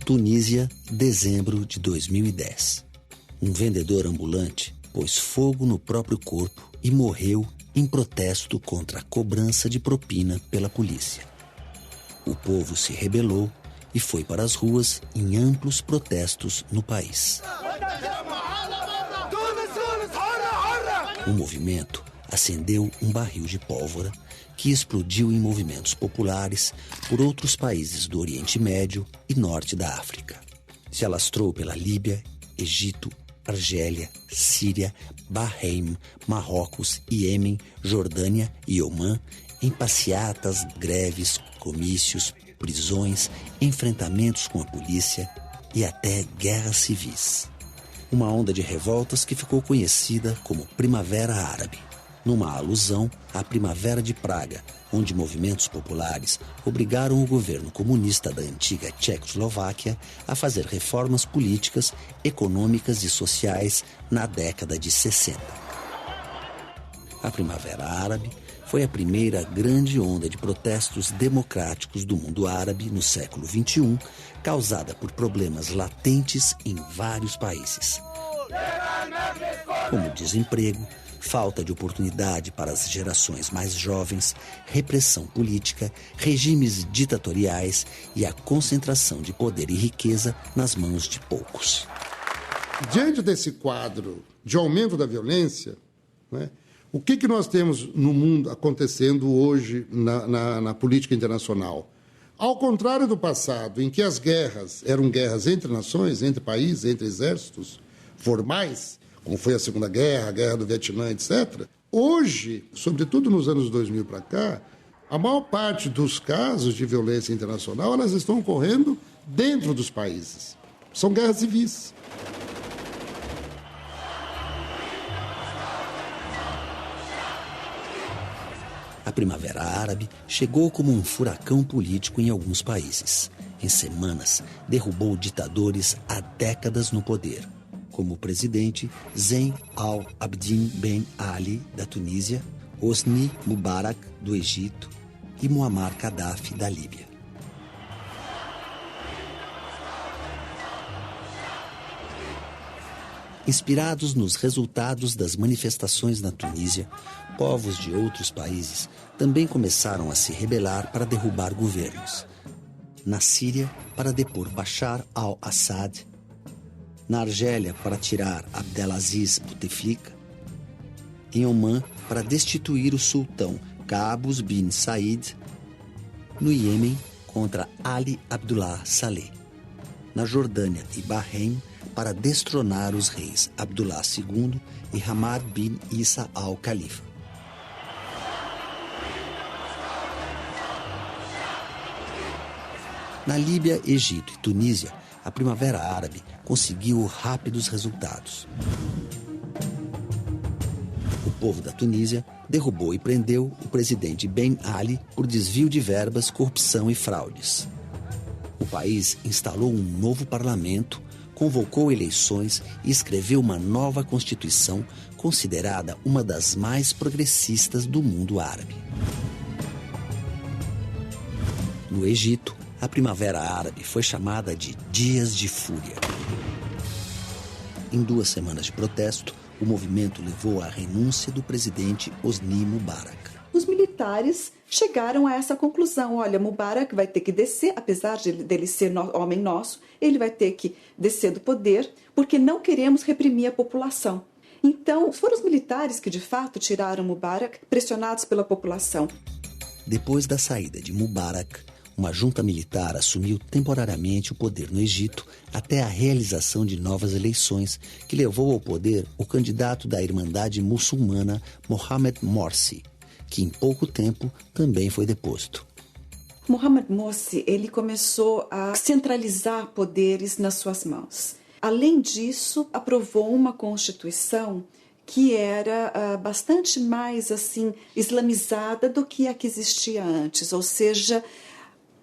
Tunísia, dezembro de 2010. Um vendedor ambulante pôs fogo no próprio corpo e morreu em protesto contra a cobrança de propina pela polícia. O povo se rebelou e foi para as ruas em amplos protestos no país. O movimento acendeu um barril de pólvora que explodiu em movimentos populares por outros países do Oriente Médio e Norte da África. Se alastrou pela Líbia, Egito, Argélia, Síria, Bahrein, Marrocos, Iêmen, Jordânia e Omã em passeatas, greves, comícios, prisões, enfrentamentos com a polícia e até guerras civis. Uma onda de revoltas que ficou conhecida como Primavera Árabe, numa alusão à Primavera de Praga, onde movimentos populares obrigaram o governo comunista da antiga Tchecoslováquia a fazer reformas políticas, econômicas e sociais na década de 60. A Primavera Árabe foi a primeira grande onda de protestos democráticos do mundo árabe no século XXI, causada por problemas latentes em vários países, como desemprego, falta de oportunidade para as gerações mais jovens, repressão política, regimes ditatoriais e a concentração de poder e riqueza nas mãos de poucos. Diante desse quadro de aumento da violência, né, o que nós temos no mundo acontecendo hoje na política internacional? Ao contrário do passado, em que as guerras eram guerras entre nações, entre países, entre exércitos formais, como foi a Segunda Guerra, a Guerra do Vietnã, etc., hoje, sobretudo nos anos 2000 para cá, a maior parte dos casos de violência internacional elas estão ocorrendo dentro dos países. São guerras civis. A Primavera Árabe chegou como um furacão político em alguns países. Em semanas, derrubou ditadores há décadas no poder, como o presidente Zine al-Abidine Ben Ali, da Tunísia, Hosni Mubarak, do Egito, e Muammar Gaddafi, da Líbia. Inspirados nos resultados das manifestações na Tunísia, povos de outros países também começaram a se rebelar para derrubar governos. Na Síria, para depor Bashar al-Assad. Na Argélia, para tirar Abdelaziz Bouteflika. Em Omã, para destituir o sultão Qaboos bin Said. No Iêmen, contra Ali Abdullah Saleh. Na Jordânia e Bahrein, para destronar os reis Abdullah II e Hamad bin Isa al-Khalifa. Na Líbia, Egito e Tunísia, a Primavera Árabe conseguiu rápidos resultados. O povo da Tunísia derrubou e prendeu o presidente Ben Ali por desvio de verbas, corrupção e fraudes. O país instalou um novo parlamento, convocou eleições e escreveu uma nova Constituição considerada uma das mais progressistas do mundo árabe. No Egito, a Primavera Árabe foi chamada de Dias de Fúria. Em 2 semanas de protesto, o movimento levou à renúncia do presidente Hosni Mubarak. Os militares chegaram a essa conclusão: olha, Mubarak vai ter que descer, apesar dele ser homem nosso, ele vai ter que descer do poder, porque não queremos reprimir a população. Então, foram os militares que de fato tiraram Mubarak, pressionados pela população. Depois da saída de Mubarak, uma junta militar assumiu temporariamente o poder no Egito até a realização de novas eleições, que levou ao poder o candidato da Irmandade Muçulmana Mohamed Morsi, que em pouco tempo também foi deposto. Mohamed Morsi, ele começou a centralizar poderes nas suas mãos. Além disso, aprovou uma constituição que era bastante mais islamizada do que a que existia antes, ou seja,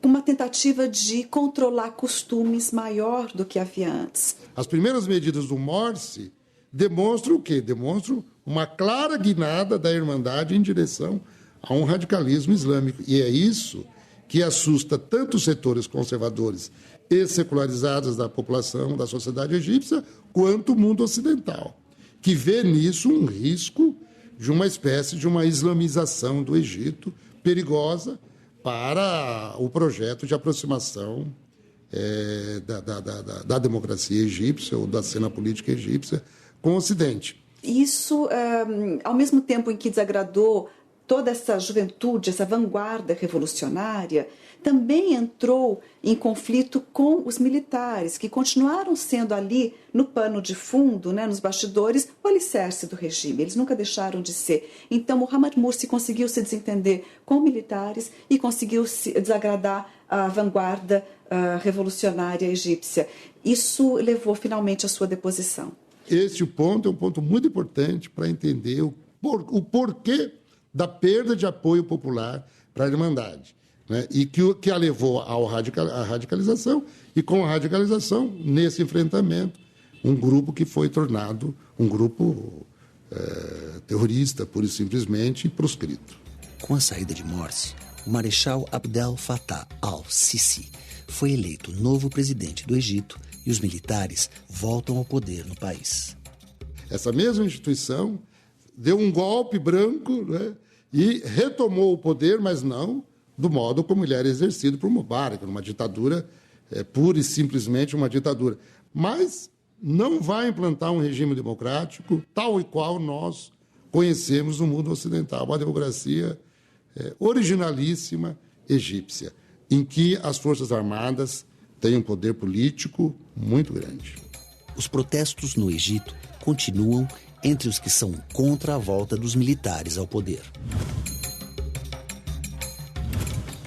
uma tentativa de controlar costumes maior do que havia antes. As primeiras medidas do Morsi demonstram o quê? Demonstram uma clara guinada da Irmandade em direção a um radicalismo islâmico. E é isso que assusta tanto os setores conservadores e secularizados da população, da sociedade egípcia, quanto o mundo ocidental, que vê nisso um risco de uma espécie de uma islamização do Egito perigosa para o projeto de aproximação da democracia egípcia ou da cena política egípcia com o Ocidente. Isso, ao mesmo tempo em que desagradou toda essa juventude, essa vanguarda revolucionária, também entrou em conflito com os militares, que continuaram sendo ali, no pano de fundo, né, nos bastidores, o alicerce do regime. Eles nunca deixaram de ser. Então, Mohamed Morsi conseguiu se desentender com militares e conseguiu se desagradar a vanguarda revolucionária egípcia. Isso levou finalmente à sua deposição. Este ponto é um ponto muito importante para entender o porquê da perda de apoio popular para a Irmandade, né? E que a levou à radicalização, e com a radicalização, nesse enfrentamento, um grupo que foi tornado um grupo terrorista, pura e simplesmente, proscrito. Com a saída de Morsi, o Marechal Abdel Fattah al-Sisi foi eleito novo presidente do Egito e os militares voltam ao poder no país. Essa mesma instituição deu um golpe branco, né, e retomou o poder, mas não do modo como ele era exercido por Mubarak, numa ditadura, pura e simplesmente uma ditadura. Mas não vai implantar um regime democrático tal e qual nós conhecemos no mundo ocidental, uma democracia originalíssima egípcia, em que as Forças Armadas têm um poder político muito grande. Os protestos no Egito continuam entre os que são contra a volta dos militares ao poder.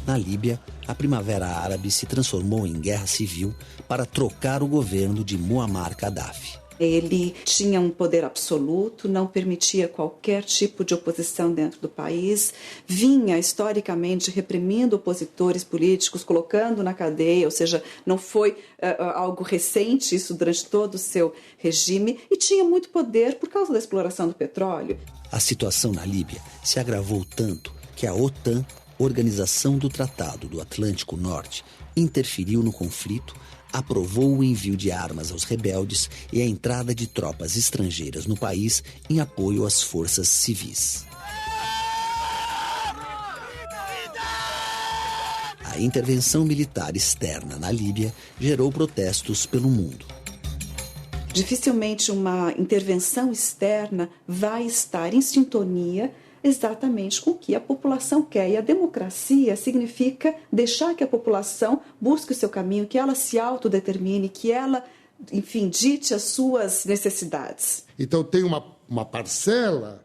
Na Líbia, a Primavera Árabe se transformou em guerra civil para trocar o governo de Muammar Gaddafi. Ele tinha um poder absoluto, não permitia qualquer tipo de oposição dentro do país, vinha historicamente reprimindo opositores políticos, colocando na cadeia, ou seja, não foi algo recente isso durante todo o seu regime, e tinha muito poder por causa da exploração do petróleo. A situação na Líbia se agravou tanto que a OTAN, Organização do Tratado do Atlântico Norte, interferiu no conflito, aprovou o envio de armas aos rebeldes e a entrada de tropas estrangeiras no país em apoio às forças civis. A intervenção militar externa na Líbia gerou protestos pelo mundo. Dificilmente uma intervenção externa vai estar em sintonia exatamente com o que a população quer. E a democracia significa deixar que a população busque o seu caminho, que ela se autodetermine, que ela, enfim, dite as suas necessidades. Então tem uma parcela,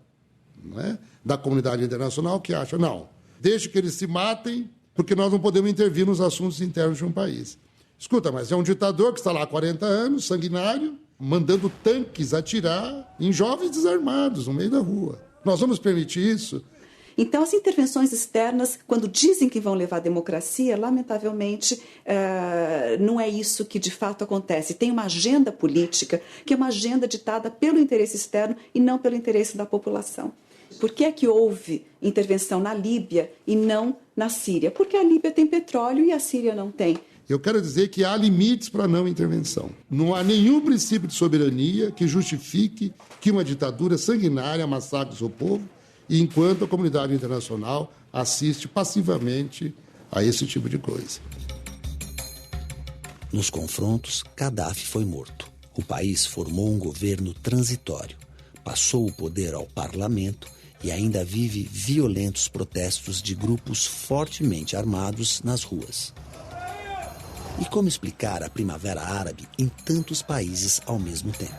não é, da comunidade internacional que acha, não, deixe que eles se matem, porque nós não podemos intervir nos assuntos internos de um país. Escuta, mas é um ditador que está lá há 40 anos, sanguinário, mandando tanques atirar em jovens desarmados no meio da rua. Nós vamos permitir isso? Então, as intervenções externas, quando dizem que vão levar a democracia, lamentavelmente, não é isso que de fato acontece. Tem uma agenda política, que é uma agenda ditada pelo interesse externo e não pelo interesse da população. Por que é que houve intervenção na Líbia e não na Síria? Porque a Líbia tem petróleo e a Síria não tem. Eu quero dizer que há limites para a não intervenção. Não há nenhum princípio de soberania que justifique que uma ditadura sanguinária massacre o seu povo, enquanto a comunidade internacional assiste passivamente a esse tipo de coisa. Nos confrontos, Gaddafi foi morto. O país formou um governo transitório, passou o poder ao parlamento e ainda vive violentos protestos de grupos fortemente armados nas ruas. E como explicar a Primavera Árabe em tantos países ao mesmo tempo?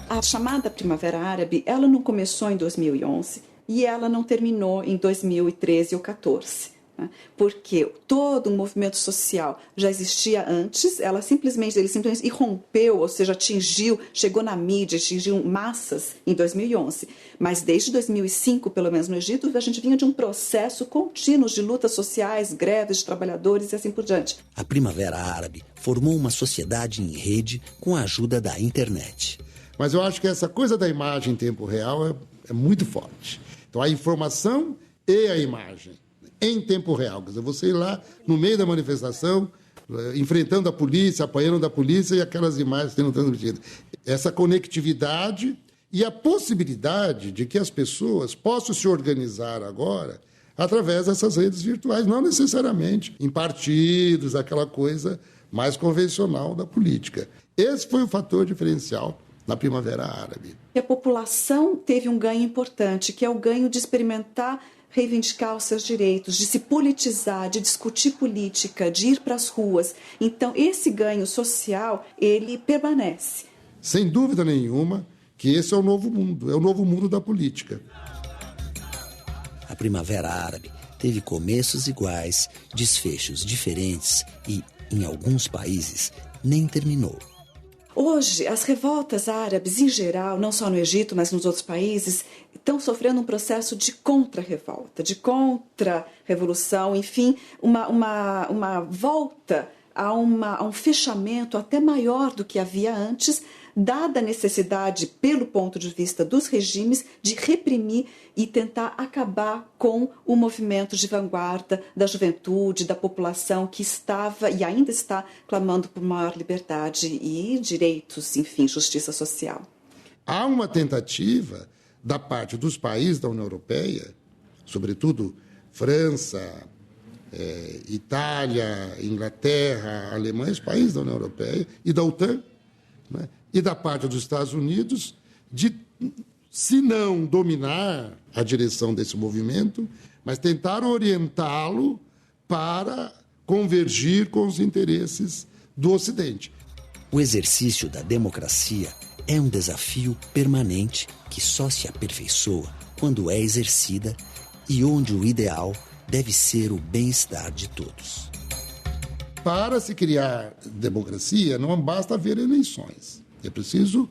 A chamada Primavera Árabe, ela não começou em 2011 e ela não terminou em 2013 ou 2014. Né? Porque todo o movimento social já existia antes, ele simplesmente irrompeu, ou seja, chegou na mídia, atingiu massas em 2011. Mas desde 2005, pelo menos no Egito, a gente vinha de um processo contínuo de lutas sociais, greves de trabalhadores e assim por diante. A Primavera Árabe formou uma sociedade em rede com a ajuda da internet. Mas eu acho que essa coisa da imagem em tempo real é muito forte. Então, a informação e a imagem. em tempo real. Quer dizer, você ir lá no meio da manifestação, enfrentando a polícia, apanhando da polícia e aquelas imagens sendo transmitidas. Essa conectividade e a possibilidade de que as pessoas possam se organizar agora através dessas redes virtuais, não necessariamente em partidos, aquela coisa mais convencional da política. Esse foi o fator diferencial na Primavera Árabe. E a população teve um ganho importante, que é o ganho de experimentar reivindicar os seus direitos, de se politizar, de discutir política, de ir para as ruas. Então, esse ganho social, ele permanece. Sem dúvida nenhuma que esse é o novo mundo da política. A Primavera Árabe teve começos iguais, desfechos diferentes e, em alguns países, nem terminou. Hoje, as revoltas árabes, em geral, não só no Egito, mas nos outros países, estão sofrendo um processo de contra-revolta, de contra-revolução, enfim, uma volta a um fechamento até maior do que havia antes, dada a necessidade, pelo ponto de vista dos regimes, de reprimir e tentar acabar com o movimento de vanguarda da juventude, da população que estava e ainda está clamando por maior liberdade e direitos, enfim, justiça social. Há uma tentativa da parte dos países da União Europeia, sobretudo França, Itália, Inglaterra, Alemanha, os países da União Europeia e da OTAN, né? E da parte dos Estados Unidos, de, se não dominar a direção desse movimento, mas tentar orientá-lo para convergir com os interesses do Ocidente. O exercício da democracia é um desafio permanente que só se aperfeiçoa quando é exercida e onde o ideal deve ser o bem-estar de todos. Para se criar democracia, não basta haver eleições. É preciso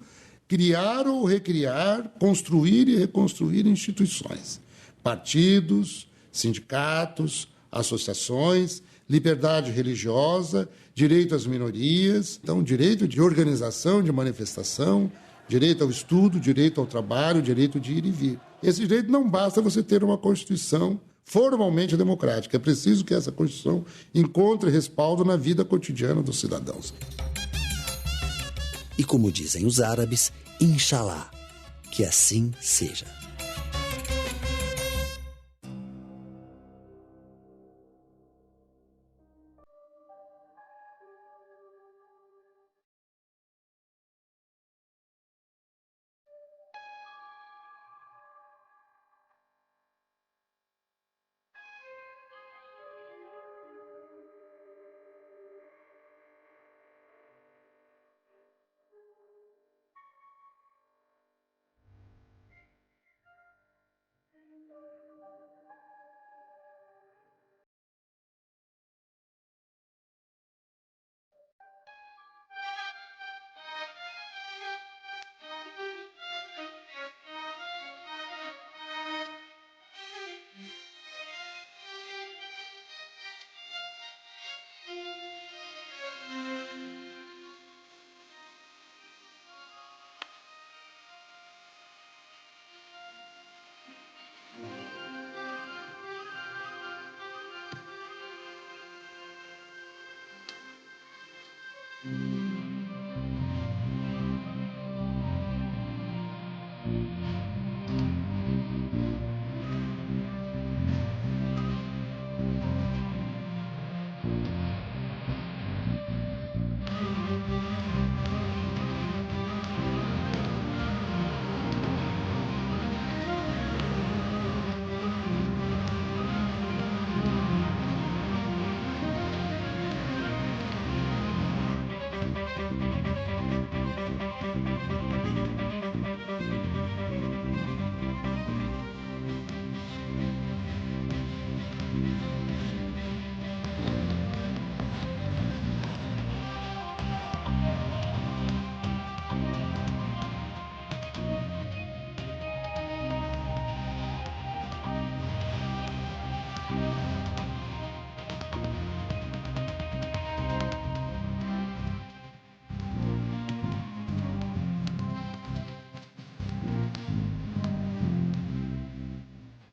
criar ou recriar, construir e reconstruir instituições, partidos, sindicatos, associações, liberdade religiosa, direito às minorias, então direito de organização, de manifestação, direito ao estudo, direito ao trabalho, direito de ir e vir. Esse direito não basta você ter uma Constituição formalmente democrática, é preciso que essa Constituição encontre respaldo na vida cotidiana dos cidadãos. E como dizem os árabes, Inshallah, que assim seja.